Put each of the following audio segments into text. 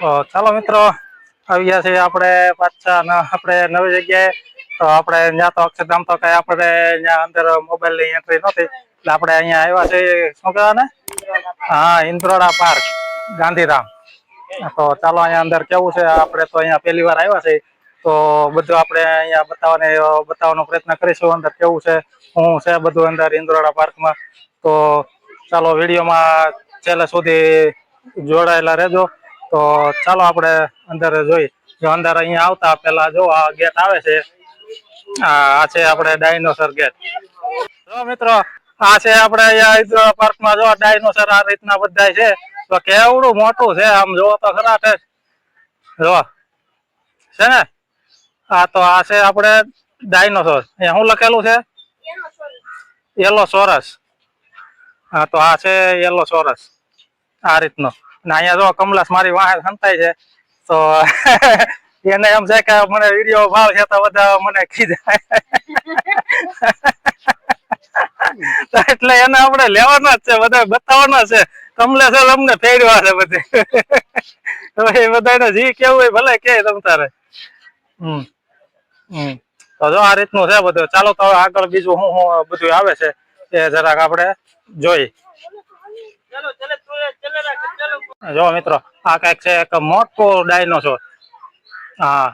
ચાલો મિત્રો આવી ગયા છે આપણે પાછા આપણે નવી જગ્યાએ. તો આપણે ત્યાં તો અક્ષરધામ તો કઈ આપણે ત્યાં અંદર મોબાઈલ ની એન્ટ્રી નહોતી એટલે આપણે અહીંયા આવ્યા છે. શું કહેવાય ને? હા, ઇન્દ્રોડા પાર્ક, ગાંધીધામ. તો ચાલો અહીંયા અંદર કેવું છે. આપણે તો અહીંયા પહેલી વાર આવ્યા છે, તો બધું આપણે અહીંયા બતાવવાનો પ્રયત્ન કરીશું અંદર કેવું છે, શું છે બધું અંદર ઇન્દ્રોડા પાર્કમાં. તો ચાલો વિડીયોમાં છેલ્લે સુધી જોડાયેલા રહેજો. તો ચાલો આપણે અંદર જોઈ. જો અંદર અહીંયા આવતા પેલા જો આ ગેટ આવે છે, આ છે આપણે ડાયનોસર ગેટ. જો મિત્રો આ છે આપણે અહીંયા ઇન્દ્રોડા પાર્કમાં જો ડાયનોસર આ રીતના બધા છે. તો કેવડું મોટું છે, આમ જોવો તો ખરા છે. જો છે ને, આ તો આ છે આપણે ડાયનોસોર. અહીંયા શું લખેલું છે? યેલોસોરસ. હા, તો આ છે યેલોસોરસ આ રીતનો. અને અહીંયા જો કમલાસ મારી વાહે સંતાય છે, તો એને એમ છે કે મને વિડીયો ભાવ છે તો બધા મને ખીજાય. તો એટલે એને આપણે લેવાના જ છે, બધા બતાવવાના છે. કમલેશ અમને ફેરવા છે બધે. તો એ બધાને જી કેવું હોય ભલે કે તમ તારે. તો જો આ રીતનું છે બધું. ચાલો તો આગળ બીજું શું બધું આવે છે એ જરાક આપણે જોઈ. જો મિત્રો આ કઈક છે એક મોટું ડાયનોસોર. હા,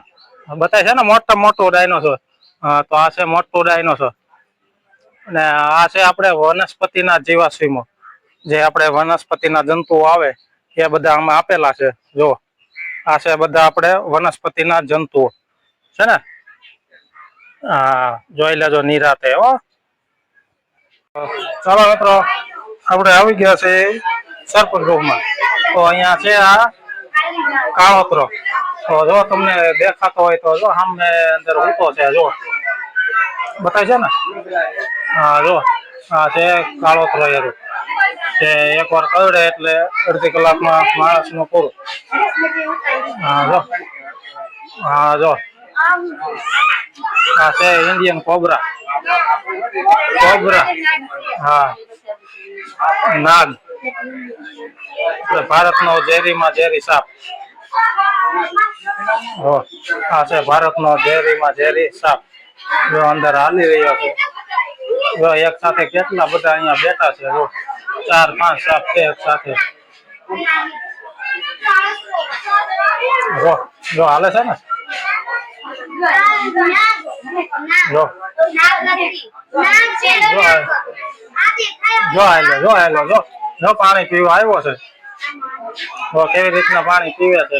બતાય છે ને મોટું ડાયનોસોર. હા, તો આ છે મોટું ડાયનોસોર. અને આ છે આપણે વનસ્પતિના જીવાશ્મિઓ, જે આપણે વનસ્પતિના જંતુઓ આવે એ બધા આમાં આપેલા છે. જો આ છે બધા આપણે વનસ્પતિના જંતુઓ છે ને. હા, જોઈ લેજો નિરાતે હો. ચાલો મિત્રો આપણે આવી ગયા છે સર્પગૃહમાં. તો અહીંયા છે આ કાળોતરો. તો જો તમને દેખાતો હોય તો જો સામે અંદર ઊંટો છે. જો બતાય છે ને. હા, જો આ છે કાળોતરો. એરું તે એકવાર કરડે એટલે અડધી કલાકમાં માણસ નું પૂરું. હા જો, હા જો આ છે ઇન્ડિયન કોબરા. હા, નાગ. ભારતનો ઝેરીમાં ઝેરી સાપ. આ છે ભારતનો ઝેરીમાં ઝેરી સાપ. જો અંદર હાલી રહ્યો છે. જો એક સાથે કેટલા બધા અહીંયા બેઠા છે. જો 4-5 સાપ છે એક સાથે. જો હાલે છે ને. જો પાણી પીવા આવ્યો છે. જો કેવી રીતના પાણી પીવે છે.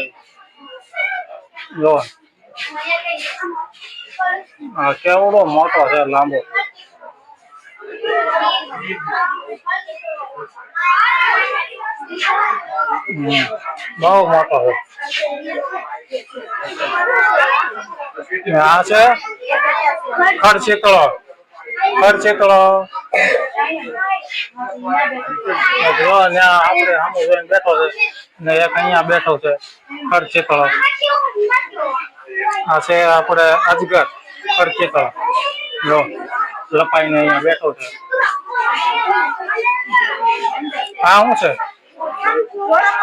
જો કેવડો મોટો છે, લાંબો. બહુ મોટો છે. આ છે ખડચીકળો. જો ત્યાં આપણે સામે જોઈને બેઠો છે ને એક અહીંયા બેઠો છે ખડચીકળો. આ છે આપણે અજગર ખડચીકળો. જો લપાઈને અહીંયા બેઠો છે. આ શું છે?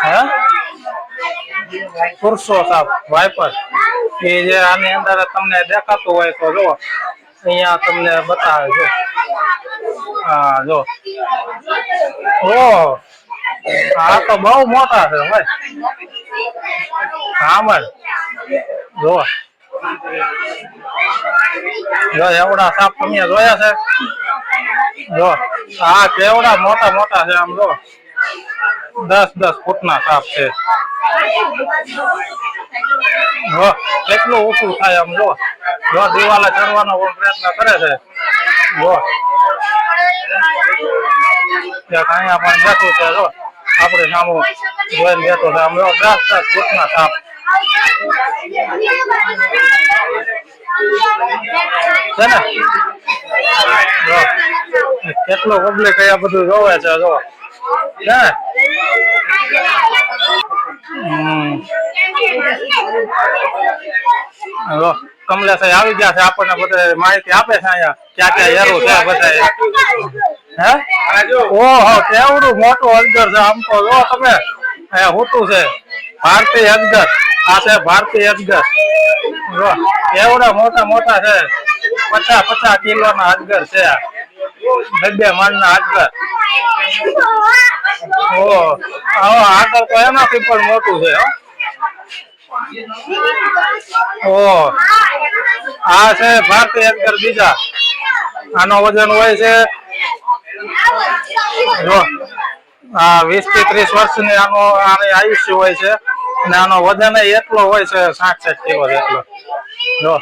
હે, પુરુષો સાપ, વાઇપર. એ જે આની અંદર તમને દેખાતું હોય તો જો અહીંયા તમને બતાવે. જો હા, જો ઓહ, આ તો બહુ મોટા છે ભાઈ. હા, જો એવડા સાપ તમે જોયા છે. જો આ કેવડા મોટા છે. આમ જો 10-10 ફૂટના સાપ છે. જો કેટલું ઊંચું થાય. આમ જો દિવાલે ચડવાનો પ્રયત્ન કરે છે. જો અહીંયા પણ બેઠું છે. જો આપણે સામુ જોઈને બેઠો છે. આમ જો 10-10 ફૂટના સાપ. છે ને. જો કેટલો પબ્લિક અહીંયા બધું જોવે છે. જો છે ને. કમલેશ આવી ગયા છે, આપણને બધા માહિતી આપે છે અહીંયા ક્યાં એરું છે બધા. હે, ઓહો કેવડું મોટું અજગર છે. આમ તો જો તમે અહીંયા હોતું છે. ભારતીય અજગર. આ છે ભારતીય અજગર. જો એવડા મોટા મોટા છે, 50-50 કિલોના અજગર છે આ. 2 મણના અજગર. આગળ તો એનાથી પણ મોટું છે. આ છે ભારતીય અજગર બીજા. આનો વજન હોય છે 20 થી 30 વર્ષની આની આયુષ્ય હોય છે. અને આનો વજન એટલો હોય છે 60 કિલો જેટલો. જો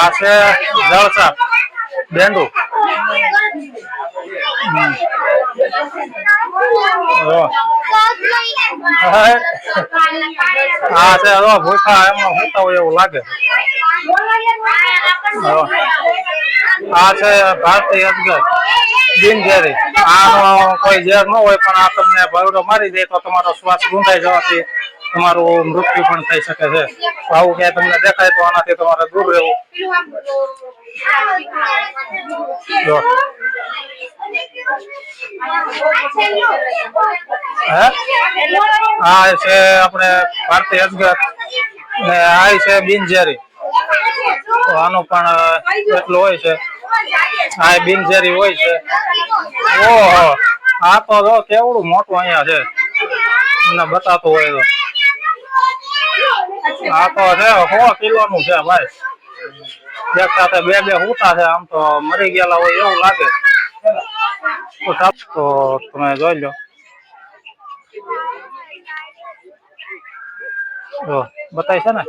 આ છે જળસાપ બેંડું. હા છે ભૂખા એમાં હોતા હોય એવું લાગે. આ છે ભારતીય અજગર બિનઝેરી. આનો કોઈ ઝેર ન હોય, પણ આ તમને ભરડો મારી દે તો તમારો શ્વાસ ગુંદાઈ જવાથી તમારું મૃત્યુ પણ થઈ શકે છે. આવું ક્યાંય તમને દેખાય તો આનાથી તમારે દૂર રહેવું. આ છે આપણે ભારતીય અજગર ને આ છે બિનઝેરી. તો આનું પણ એટલું હોય છે. આ બિનઝેરી હોય છે. ઓહો, આ તો જો કેવડું મોટું અહીંયા છે, તમને બતાતું હોય તો. આ તો છે 100 કિલોનું છે ભાઈ. એક સાથે બે હુતા છે. આમ તો મરી ગયેલા હોય એવું લાગે. તો તમે જોઈ લો. બતાય છે ને.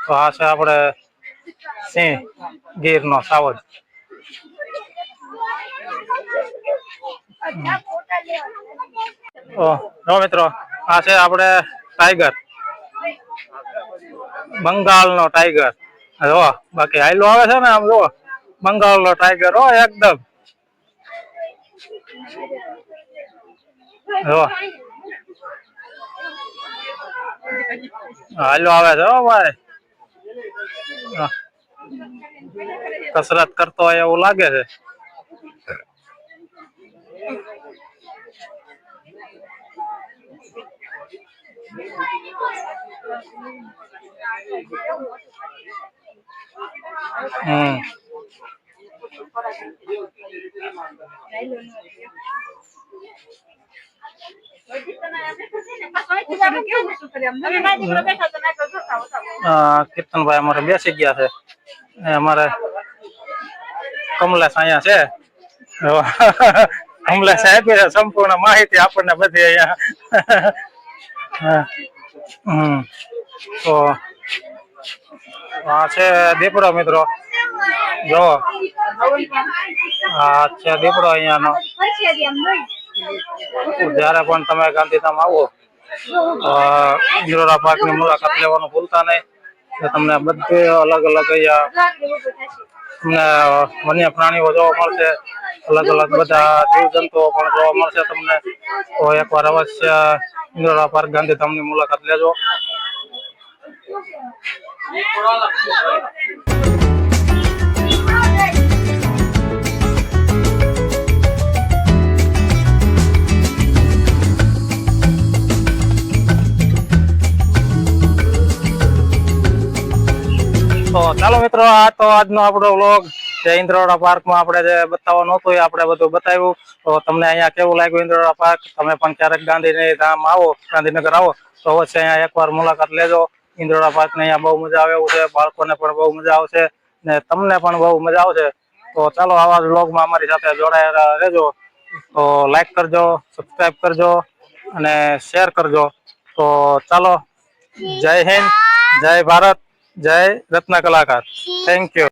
તો આ છે આપણે સિંહ ગીર નો સાવજ. જો મિત્રો, આ છે આપણે ટાઈગર, બંગાળ નો ટાઈગર. જો બાકી હાઈલો આવે છે ને, આમ જો બંગાળ નો ટાઈગર હો એકદમ. જો હાલો આવે છે ભાઈ. કસરત કરતો હોય એવું લાગે છે. કીર્તનભાઈ અમારે બેસી ગયા છે. અમારે કમલેશ અહીંયા છે. કમલેશ આપી છે સંપૂર્ણ માહિતી આપણને બધી અહીંયા. તો આ છે દીપડો મિત્રો. જો આ છે દીપડો અહીંયાનો. જયારે પણ તમે ગાંધીધામ આવો ઇન્દ્રોડા પાર્ક ની મુલાકાત લેવાનું ભૂલતા નહીં. તમને બધે અલગ અલગ અહીંયા તમને વન્ય પ્રાણીઓ જોવા મળશે. અલગ અલગ બધા જીવજંતુઓ પણ જોવા મળશે તમને. તો એકવાર અવશ્ય ઇન્દ્રોડા પાર્ક ગાંધીધામ ની મુલાકાત લેજો. તો ચાલો મિત્રો, આ તો આજનો આપણો વ્લોગ જે ઇન્દ્રોડા પાર્કમાં આપણે જે બતાવવાનું હતું એ આપણે બધું બતાવ્યું. તો તમને અહીંયા કેવું લાગ્યું ઇન્દ્રોડા પાર્ક? તમે પણ ક્યારેક ગાંધીધામ આવો, ગાંધીનગર આવો તો અવશ્ય અહીંયા એકવાર મુલાકાત લેજો. ઇન્દ્રોડા પાર્ક ને અહીંયા બહુ મજા આવે એવું છે. બાળકોને પણ બહુ મજા આવશે ને તમને પણ બહુ મજા આવશે. તો ચાલો, આવા જ વ્લોગમાં અમારી સાથે જોડાયેલા રહેજો. તો લાઈક કરજો, સબસ્ક્રાઈબ કરજો અને શેર કરજો. તો ચાલો, જય હિન્દ, જય ભારત, જય રત્ન કલાકાર. Thank you.